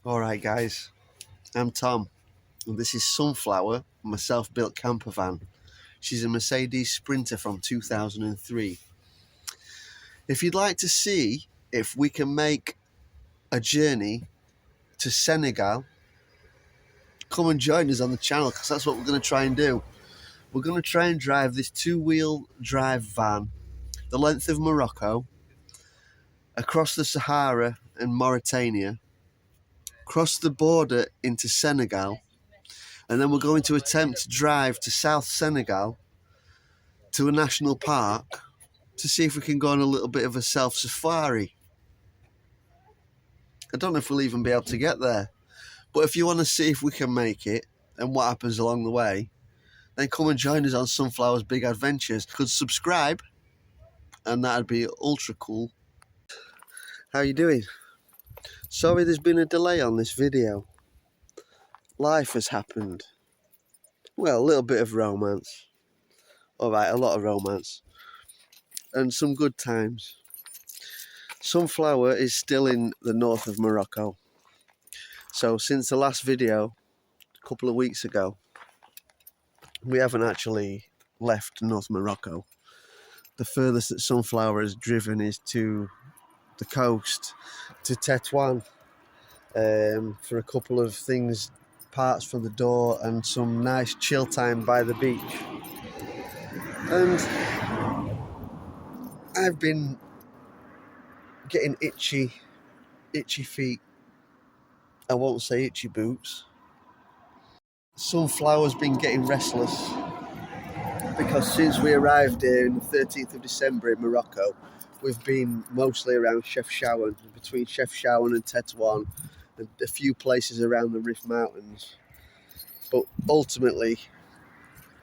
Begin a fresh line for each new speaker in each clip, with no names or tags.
Alright guys, I'm Tom and this is Sunflower, my self-built campervan. She's a Mercedes Sprinter from 2003. If you'd like to see if we can make a journey to Senegal, come and join us on the channel because that's what we're going to try and do. We're going to try and drive this two-wheel drive van the length of Morocco, across the Sahara and Mauritania, cross the border into Senegal, and then we're going to attempt to drive to South Senegal to a national park to see if we can go on a little bit of a self-safari. I don't know if we'll even be able to get there, but if you want to see if we can make it and what happens along the way, then come and join us on Sunflower's Big Adventures. You could subscribe and that'd be ultra cool. How you doing? Sorry there's been a delay on this video. Life has happened. Well, a little bit of romance. Alright, a lot of romance. And some good times. Sunflower is still in the north of Morocco. So since the last video, a couple of weeks ago, we haven't actually left North Morocco. The furthest that Sunflower has driven is to the coast, to Tétouan, for a couple of things, parts for the door and some nice chill time by the beach. And I've been getting itchy feet. I won't say itchy boots. Sunflower's been getting restless because since we arrived here on the 13th of December in Morocco, we've been mostly around Chefchaouen, between Chefchaouen and Tétouan, and a few places around the Rif Mountains. But ultimately,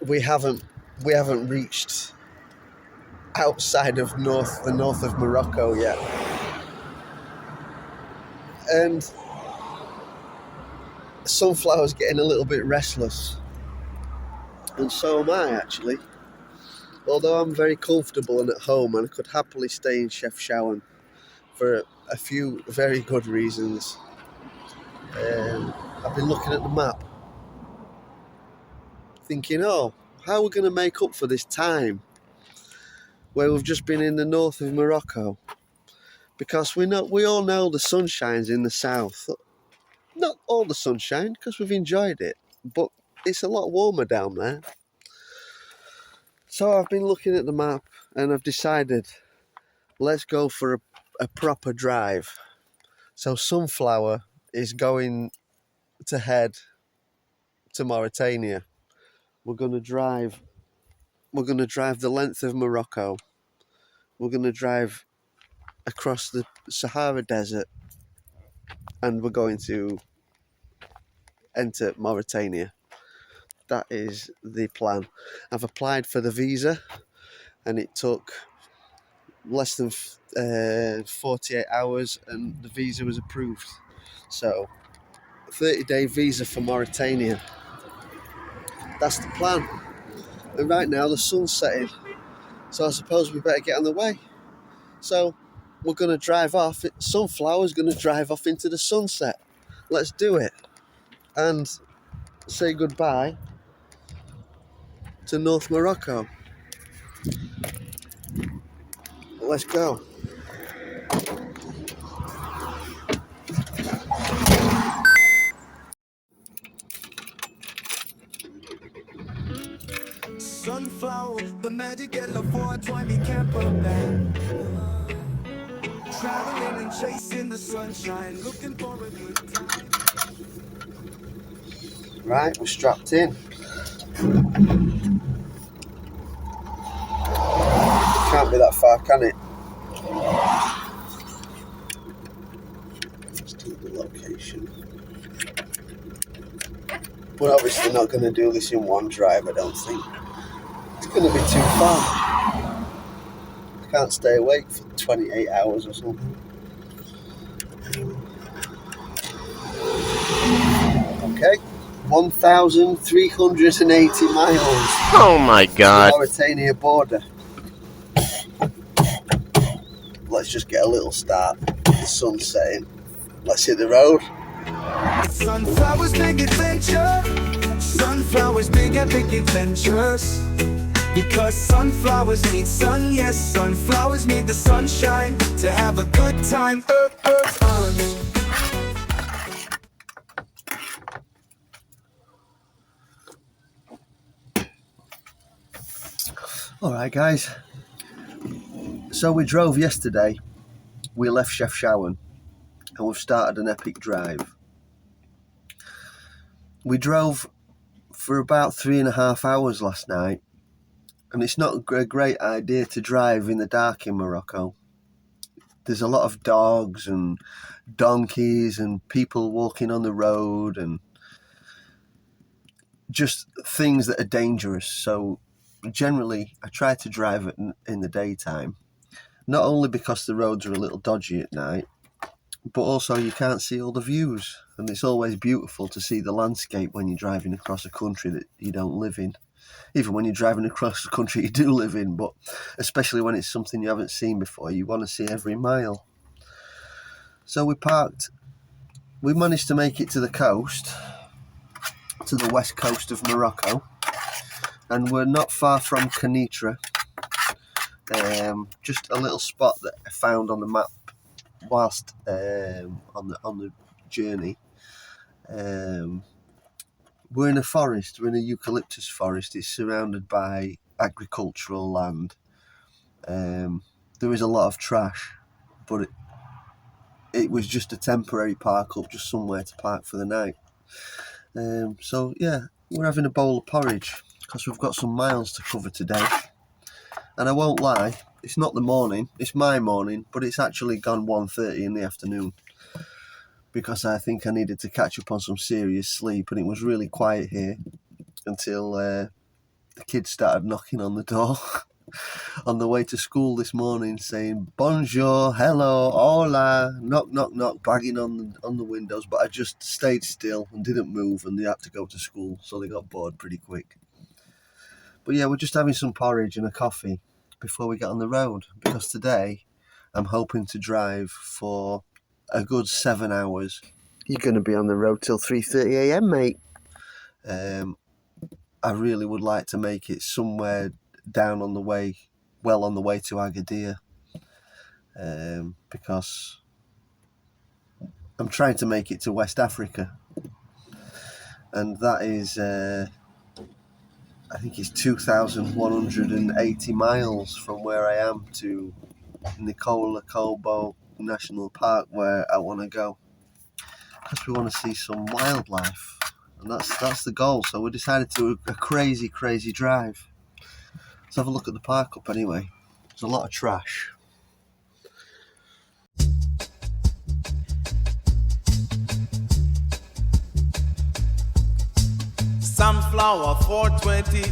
we haven't reached outside of the north of Morocco yet. And Sunflower's getting a little bit restless. And so am I, actually. Although I'm very comfortable and at home, and I could happily stay in Chefchaouen for a few very good reasons. I've been looking at the map, thinking, oh, how are we going to make up for this time where we've just been in the north of Morocco? Because we all know the sun shines in the south. Not all the sunshine, because we've enjoyed it, but it's a lot warmer down there. So I've been looking at the map and I've decided, let's go for a proper drive. So Sunflower is going to head to Mauritania. We're going to drive the length of Morocco. We're going to drive across the Sahara Desert, and we're going to enter Mauritania. That is the plan. I've applied for the visa and it took less than 48 hours and the visa was approved. So 30-day visa for Mauritania. That's the plan. And right now the sun's setting, so I suppose we better get on the way. So we're going to drive off. Sunflower's going to drive off into the sunset. Let's do it and say goodbye to North Morocco. Let's go.
Sunflower, the magic yellow 420 Campervan. Traveling and chasing the sunshine, looking for a good time.
Right, we're strapped in. Can't be that far, can it? Let's do the location. We're obviously not going to do this in one drive, I don't think. It's going to be too far. I can't stay awake for 28 hours or something. Okay, 1,380 miles.
Oh my God.
Mauritania border. Let's just get a little start. The sun's setting. Let's hit the road.
Sunflowers make adventure. Sunflowers make epic adventures. Because sunflowers need sun, yes, sunflowers need the sunshine to have a good time.
Alright guys, so we drove yesterday, we left Chefchaouen and we've started an epic drive. We drove for about 3.5 hours last night, and it's not a great idea to drive in the dark in Morocco. There's a lot of dogs and donkeys and people walking on the road and just things that are dangerous. So generally I try to drive it in the daytime, not only because the roads are a little dodgy at night, but also you can't see all the views, and it's always beautiful to see the landscape when you're driving across a country that you don't live in. Even when you're driving across a country you do live in, but especially when it's something you haven't seen before, you want to see every mile. So we parked, we managed to make it to the coast, to the west coast of Morocco, and we're not far from Kenitra. Just a little spot that I found on the map whilst on the journey. We're in a forest, we're in a eucalyptus forest. It's surrounded by agricultural land. There is a lot of trash, but it was just a temporary park up, just somewhere to park for the night. So yeah, we're having a bowl of porridge because we've got some miles to cover today. And I won't lie, it's not the morning, it's my morning, but it's actually gone 1:30 in the afternoon, because I think I needed to catch up on some serious sleep, and it was really quiet here until the kids started knocking on the door on the way to school this morning, saying bonjour, hello, hola, knock, knock, knock, banging on the windows. But I just stayed still and didn't move, and they had to go to school, so they got bored pretty quick. But yeah, we're just having some porridge and a coffee before we get on the road, because today I'm hoping to drive for a good 7 hours. You're going to be on the road till 3:30 a.m, mate. I really would like to make it somewhere down on the way, well on the way to Agadir, because I'm trying to make it to West Africa, and that is I think it's 2,180 miles from where I am to Nicola Kobo National Park, where I want to go, because we want to see some wildlife, and that's the goal. So we decided to do a crazy drive. Let's have a look at the park up anyway. There's a lot of trash.
Sunflower 420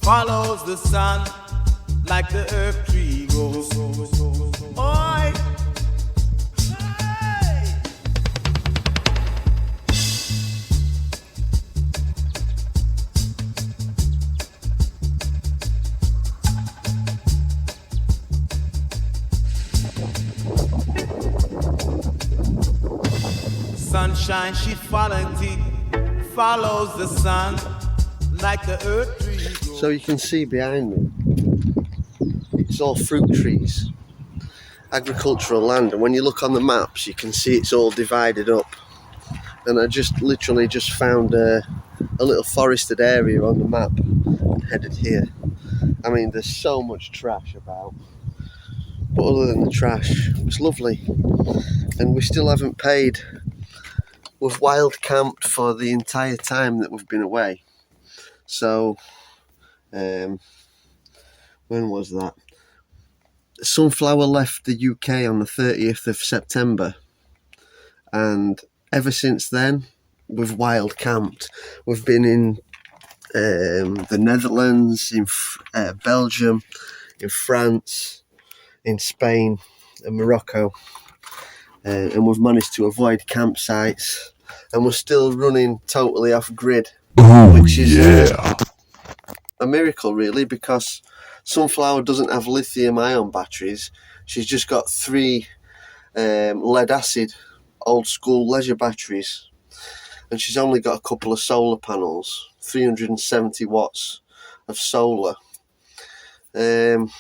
follows the sun like the earth tree goes. Oi! Hey! Sunshine, she follows the sun like the earth tree goes.
So you can see behind me, it's all fruit trees, agricultural land, and when you look on the maps you can see it's all divided up. And I literally just found a little forested area on the map and headed here. I mean, there's so much trash about, but other than the trash, it's lovely. And we still haven't paid. We've wild camped for the entire time that we've been away. So, when was that? Sunflower left the UK on the 30th of September. And ever since then, we've wild camped. We've been in the Netherlands, in Belgium, in France, in Spain, and Morocco. And we've managed to avoid campsites, and we're still running totally off grid, which is a miracle really, because Sunflower doesn't have lithium ion batteries. She's just got 3 lead acid old school leisure batteries, and she's only got a couple of solar panels, 370 watts of solar. And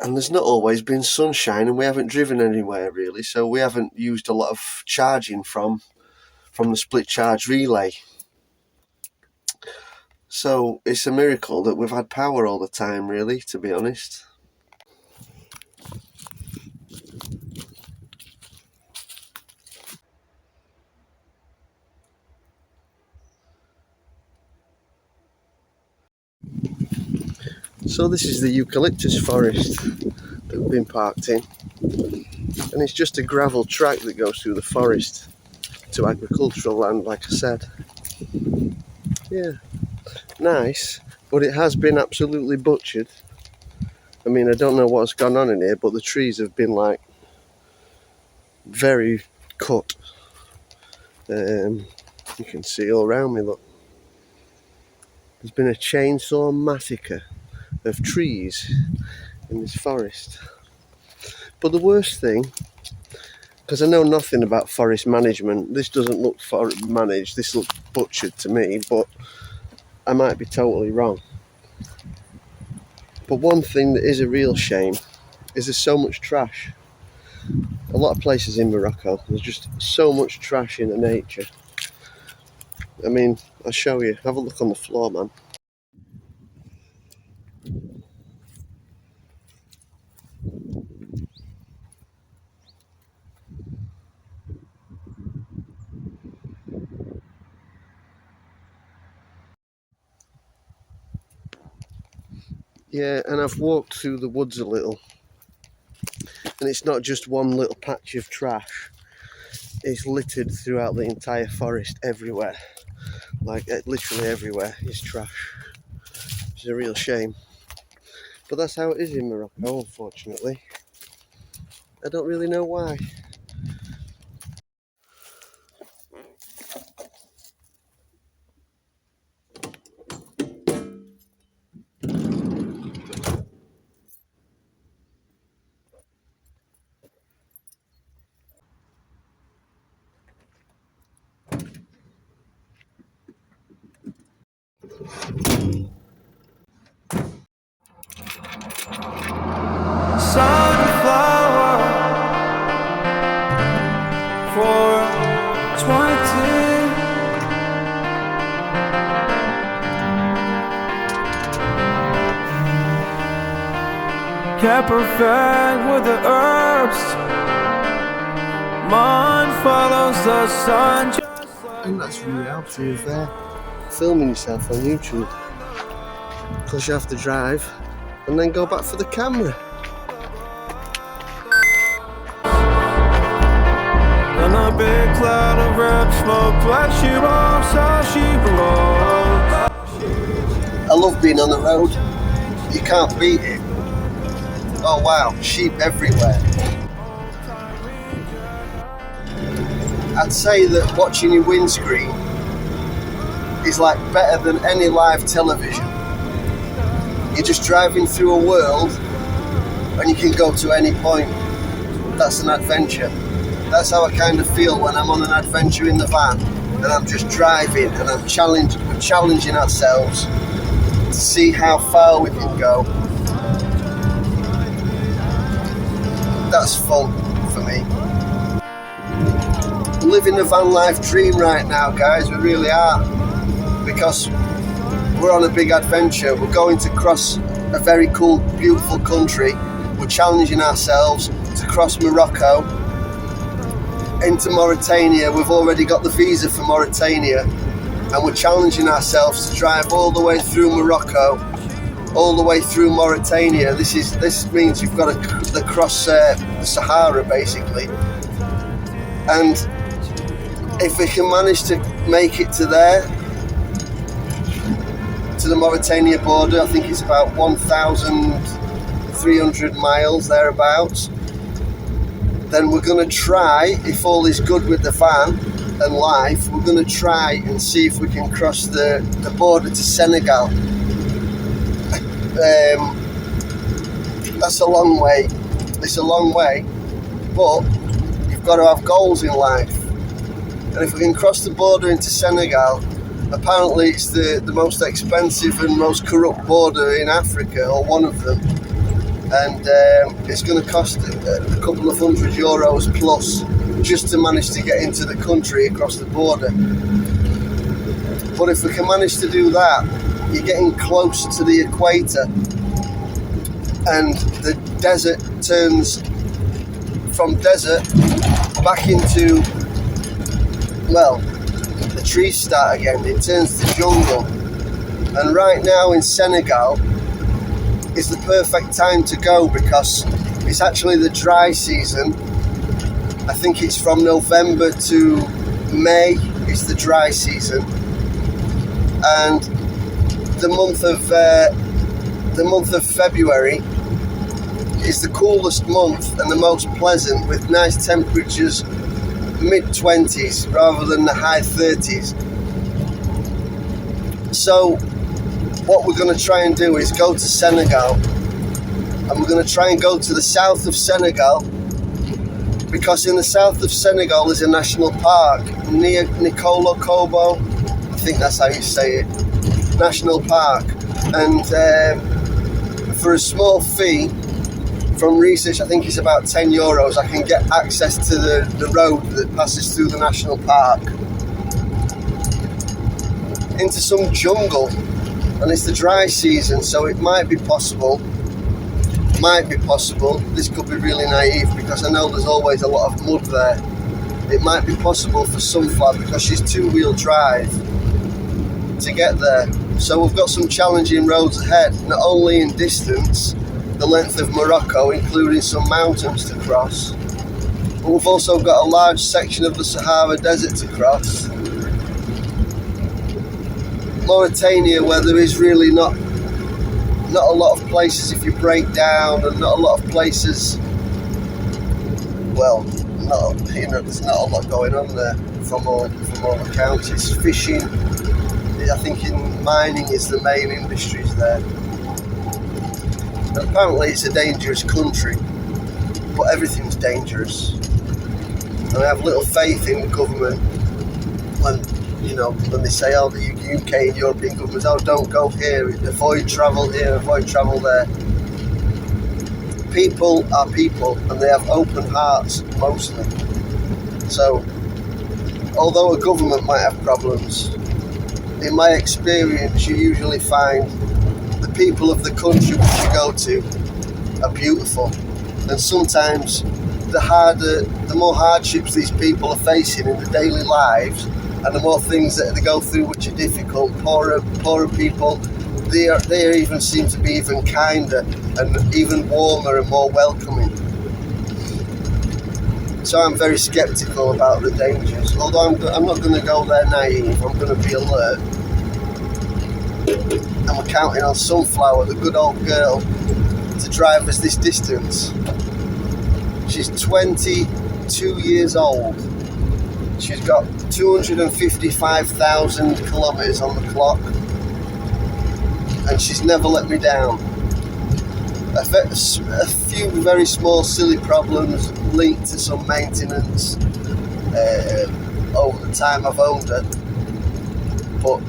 there's not always been sunshine, and we haven't driven anywhere really, so we haven't used a lot of charging from the split charge relay. So it's a miracle that we've had power all the time really, to be honest. So this is the eucalyptus forest that we've been parked in, and it's just a gravel track that goes through the forest to agricultural land, like I said. Yeah, nice, but it has been absolutely butchered. I mean, I don't know what's gone on in here, but the trees have been like very cut. You can see all around me, look. There's been a chainsaw massacre of trees in this forest. But the worst thing, because I know nothing about forest management, this doesn't look managed, this looks butchered to me, but I might be totally wrong. But one thing that is a real shame is there's so much trash. A lot of places in Morocco, there's just so much trash in the nature. I mean, I'll show you, have a look on the floor, man. Yeah, and I've walked through the woods a little, and it's not just one little patch of trash, it's littered throughout the entire forest everywhere. Like, literally everywhere is trash. It's a real shame. But that's how it is in Morocco, unfortunately. I don't really know why.
Sunflower for 20. Campervan with the herbs. Mine follows the sun.
And that's the reality of filming yourself on YouTube. Because you have to drive and then go back for the camera.
And a big cloud of red smoke like she rolls, how she rolls.
I love being on the road. You can't beat it. Oh wow, sheep everywhere. I'd say that watching your windscreen is like better than any live television. You're just driving through a world and you can go to any point. That's an adventure. That's how I kind of feel when I'm on an adventure in the van and I'm just driving and we're challenging ourselves to see how far we can go. That's fun for me. We're living the van life dream right now, guys, we really are. Because we're on a big adventure. We're going to cross a very cool, beautiful country. We're challenging ourselves to cross Morocco into Mauritania. We've already got the visa for Mauritania, and we're challenging ourselves to drive all the way through Morocco, all the way through Mauritania. This means you've got to cross the Sahara, basically. And if we can manage to make it to there, to the Mauritania border, I think it's about 1,300 miles thereabouts, then we're going to try, if all is good with the van and life, we're going to try and see if we can cross the border to Senegal. That's a long way. It's a long way, but you've we've got to have goals in life. And if we can cross the border into Senegal, apparently it's the most expensive and most corrupt border in Africa, or one of them. And it's going to cost a couple of €100 plus just to manage to get into the country across the border. But if we can manage to do that, you're getting close to the equator, and the desert turns from desert back into, well, the trees start again, it turns to jungle. And right now in Senegal is the perfect time to go, because it's actually the dry season. I think it's from November to May is the dry season, and the month of February is the coolest month and the most pleasant, with nice temperatures, mid-20s rather than the high 30s. So what we're going to try and do is go to Senegal, and we're going to try and go to the south of Senegal, because in the south of Senegal is a national park near Nicolo Kobo, I think that's how you say it, national park. And for a small fee, from research, I think it's about €10, I can get access to the road that passes through the national park into some jungle. And it's the dry season, so it might be possible, this could be really naive because I know there's always a lot of mud there, it might be possible for Sunflower, because she's two-wheel drive, to get there. So we've got some challenging roads ahead, not only in distance, the length of Morocco, including some mountains to cross, but we've also got a large section of the Sahara Desert to cross. Mauritania, where there is really not a lot of places if you break down, and not a lot of places, well, there's not a lot going on there from all accounts. It's fishing, I think in mining is the main industries there. And apparently it's a dangerous country, but everything's dangerous. And I have little faith in the government when they say, oh, the UK and European governments, oh, don't go here, avoid travel here, avoid travel there. People are people, and they have open hearts, mostly. So, although a government might have problems, in my experience, you usually find the people of the country which you go to are beautiful. And sometimes the more hardships these people are facing in their daily lives, and the more things that they go through which are difficult, poorer people, they even seem to be even kinder and even warmer and more welcoming. So I'm very sceptical about the dangers. Although I'm not going to go there naive, I'm going to be alert. And we're counting on Sunflower, the good old girl, to drive us this distance. She's 22 years old. She's got 255,000 kilometres on the clock, and she's never let me down. A few very small silly problems linked to some maintenance over the time I've owned her, but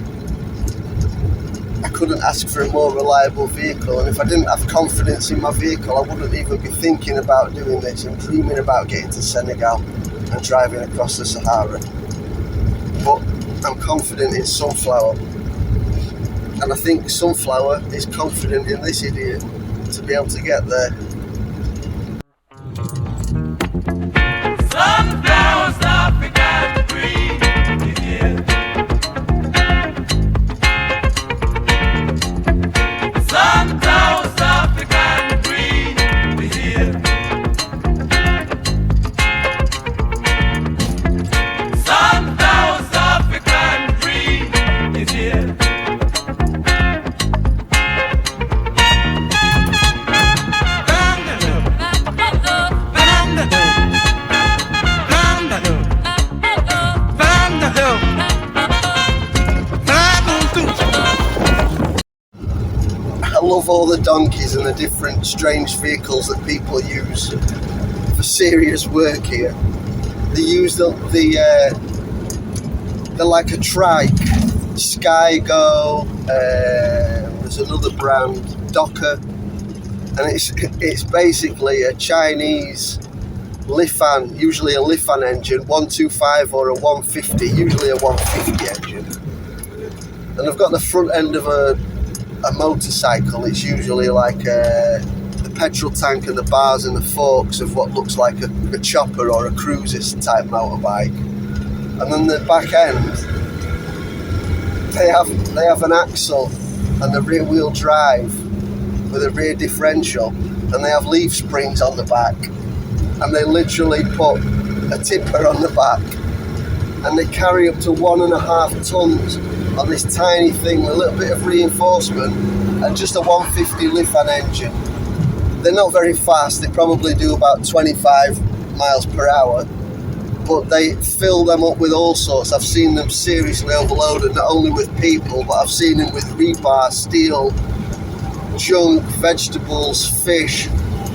I couldn't ask for a more reliable vehicle. And if I didn't have confidence in my vehicle, I wouldn't even be thinking about doing this and dreaming about getting to Senegal and driving across the Sahara. But I'm confident in Sunflower, and I think Sunflower is confident in this idiot to be able to get there.
Sunflowers, African green is here. Sunflowers, African green is here. Sunflowers, African green is here.
I love all the donkeys and the different strange vehicles that people use for serious work here. They use they're like a trike. Skygo, there's another brand, Docker, and it's basically a Chinese Lifan, usually a Lifan engine, 125 or a 150, usually a 150 engine. And I've got the front end of a motorcycle. It's usually like the petrol tank and the bars and the forks of what looks like a chopper or a cruiser type motorbike. And then the back end, they have an axle and a rear wheel drive with a rear differential, and they have leaf springs on the back, and they literally put a tipper on the back, and they carry up to 1.5 tons on this tiny thing with a little bit of reinforcement and just a 150 Lifan engine. They're not very fast, they probably do about 25 miles per hour, but they fill them up with all sorts. I've seen them seriously overloaded, not only with people, but I've seen them with rebar, steel, junk, vegetables, fish,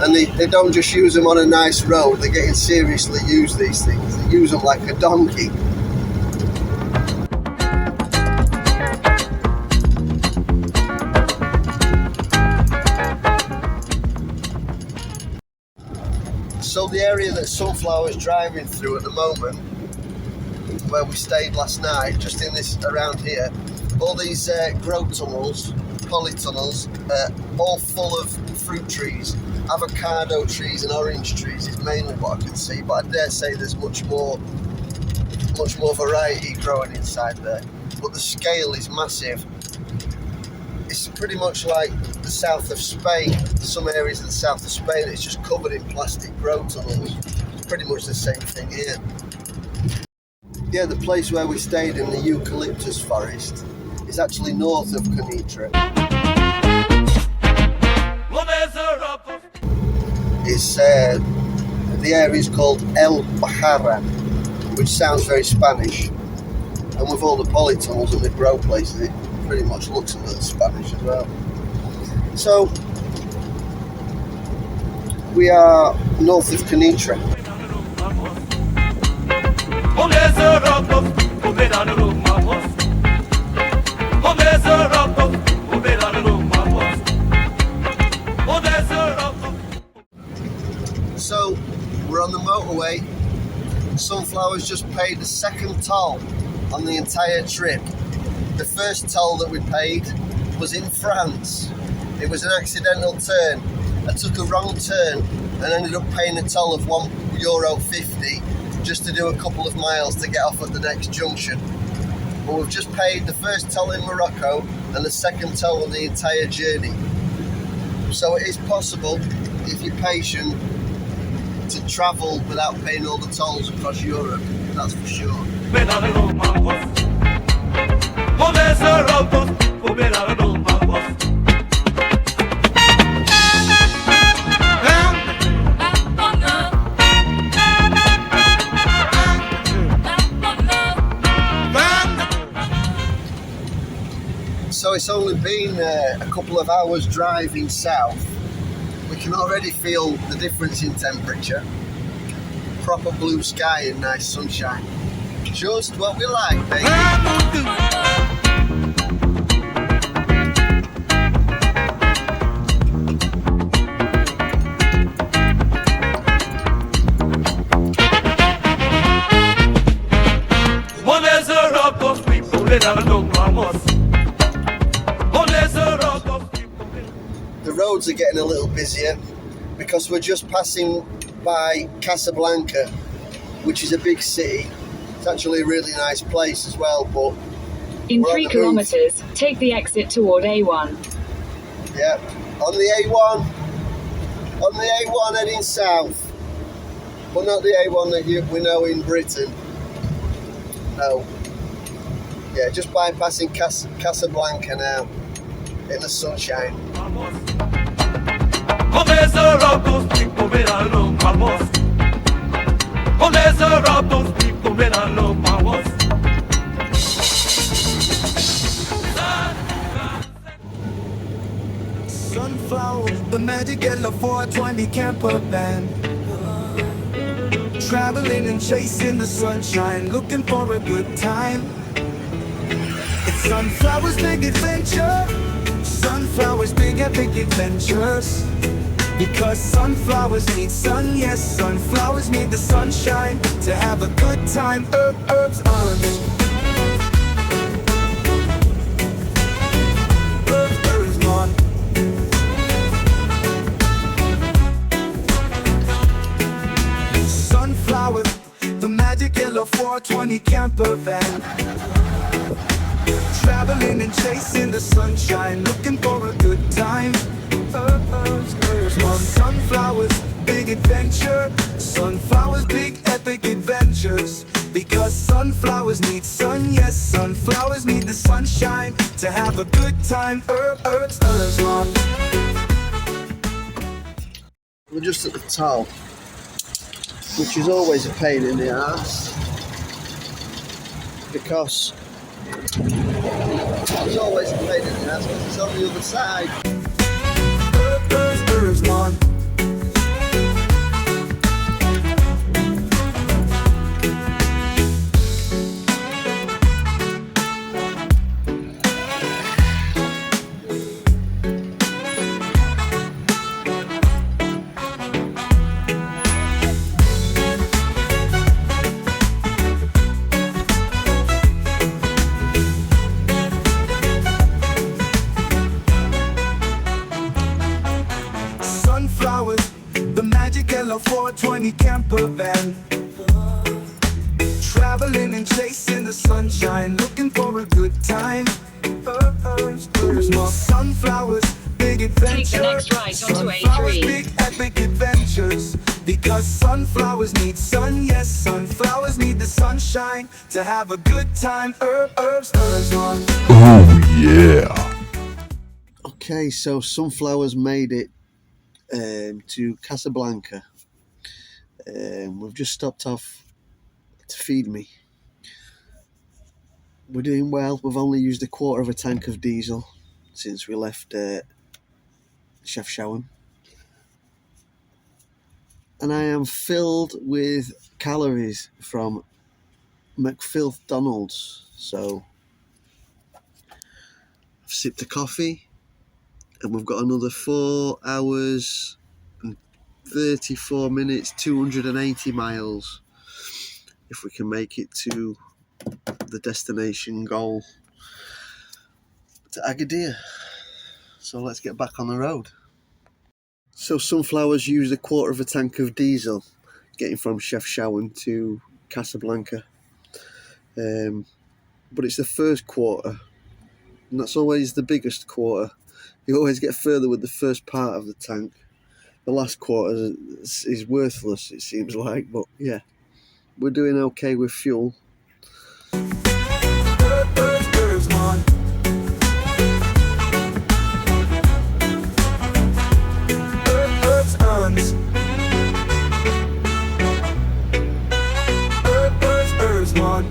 and they don't just use them on a nice road, they're getting seriously used, these things. They use them like a donkey. So the area that Sunflower's driving through at the moment, where we stayed last night, just in this around here, all these grow tunnels, polytunnels, all full of fruit trees, avocado trees and orange trees is mainly what I can see, but I dare say there's much more variety growing inside there. But the scale is massive. It's pretty much like the south of Spain. Some areas of the south of Spain, it's just covered in plastic grow tunnels. It's pretty much the same thing here. Yeah, the place where we stayed in the eucalyptus forest is actually north of Kenitra. It's the area is called El Bahara, which sounds very Spanish. And with all the polytunnels and the grow places, it pretty much looks a little Spanish as well. So we are north of Kenitra. So we're on the motorway. Sunflower's just paid the second toll on the entire trip. The first toll that we paid was in France. It was an accidental turn. I took a wrong turn and ended up paying a toll of €1.50 just to do a couple of miles to get off at the next junction. But we've just paid the first toll in Morocco and the second toll on the entire journey. So it is possible, if you're patient, to travel without paying all the tolls across Europe, that's for sure. So it's only been a couple of hours driving south. We can already feel the difference in temperature. Proper blue sky and nice sunshine. Just what we like, baby. The roads are getting a little busier because we're just passing by Casablanca, which is a big city. It's actually a really nice place as well, but
in 3 kilometers, take the exit toward A1.
Yeah, on the A1 heading south, but not the A1 that we know in Britain. No. Yeah, just bypassing Casablanca now in the sunshine.
Sunflower, the magic yellow 420 Campervan. Traveling and chasing the sunshine, looking for a good time. It's sunflowers, big adventure. Sunflowers, big epic adventures. Because sunflowers need sun, yes, sunflowers need the sunshine to have a good time. Herbs, on. Sunflowers, the magic yellow 420 camper van. Traveling and chasing the sunshine, looking for a good time. Sunflowers, big adventure. Sunflowers, big epic adventures. Because sunflowers need sun, yes, sunflowers need the sunshine to have a good time. Herbs, on.
We're just at the top, which is always a pain in the ass, because it's always a pain in the ass because it's on the other side.
Herbs, on. Sunflowers, the magic yellow 420 camper van. Traveling and chasing the sunshine, looking for a good time. More sunflowers, big adventure.
Take the next right onto
Sunflowers,
A3.
big epic adventures. Because sunflowers need sun, yes, sunflowers need the sunshine to have a good time. Herbs, on.
Oh yeah.
Okay, so sunflowers made it to Casablanca. We've just stopped off to feed me. We're doing well. We've only used a quarter of a tank of diesel since we left Chef Shawan. And I am filled with calories from McDonald's. So I've sipped a coffee and we've got another 4 hours and 34 minutes, 280 miles, if we can make it to the destination goal, to Agadir. So let's get back on the road. So sunflowers used a quarter of a tank of diesel getting from Chef Shawan to Casablanca, but it's the first quarter, and that's always the biggest quarter. You always get further with the first part of the tank. The last quarter is worthless, it seems like, but yeah, we're doing okay with fuel.
Herbs, on. Herbs, on. Herbs, on.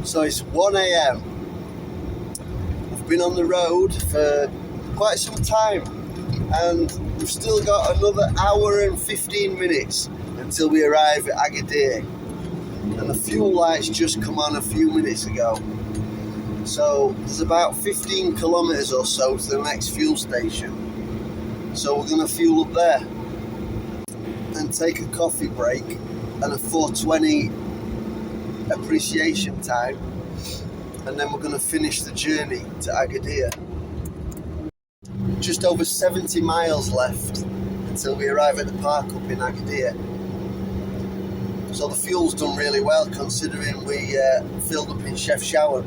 So it's 1 a.m. We've been on the road for quite some time and we've still got another hour and 15 minutes until we arrive at Agadir. And the fuel lights just come on a few minutes ago. So there's about 15 kilometres or so to the next fuel station. So we're going to fuel up there and take a coffee break and a 420 appreciation time, and then we're going to finish the journey to Agadir. Just over 70 miles left until we arrive at the park up in Agadir. So the fuel's done really well considering we filled up in Chef Shawan.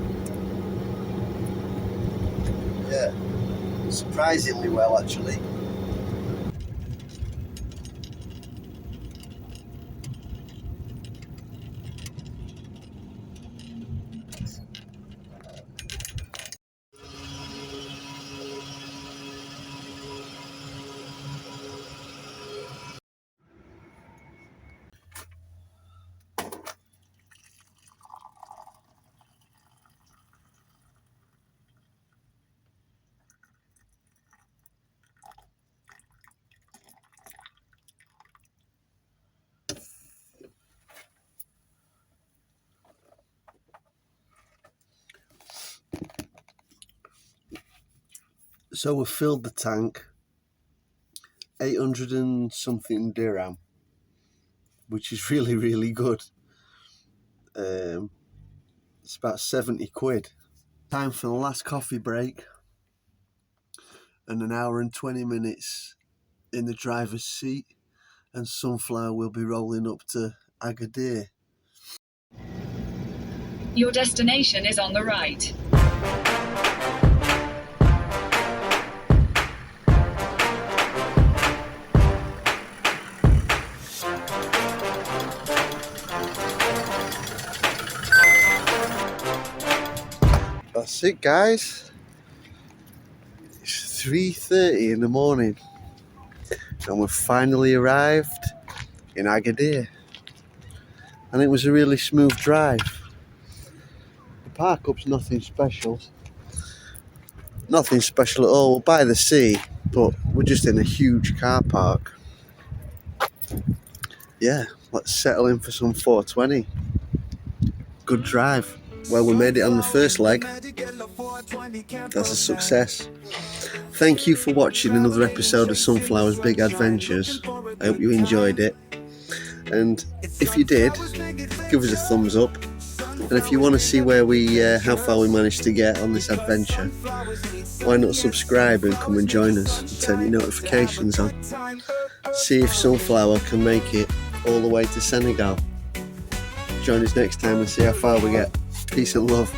Yeah, surprisingly well actually. So we filled the tank, 800 and something dirham, which is really, really good. It's about 70 quid. Time for the last coffee break and an hour and 20 minutes in the driver's seat, and Sunflower will be rolling up to Agadir.
Your destination is on the right.
That's it, guys. It's 3:30 in the morning and we've finally arrived in Agadir, and it was a really smooth drive. The park up's nothing special at all. We're by the sea, but we're just in a huge car park. Yeah, let's settle in for some 420. Good drive. Well, we made it on the first leg. That's a success. Thank you for watching another episode of Sunflower's Big Adventures. I hope you enjoyed it. And if you did, give us a thumbs up. And if you want to see how far we managed to get on this adventure, why not subscribe and come and join us and turn your notifications on. See if Sunflower can make it all the way to Senegal. Join us next time and see how far we get. Peace and love.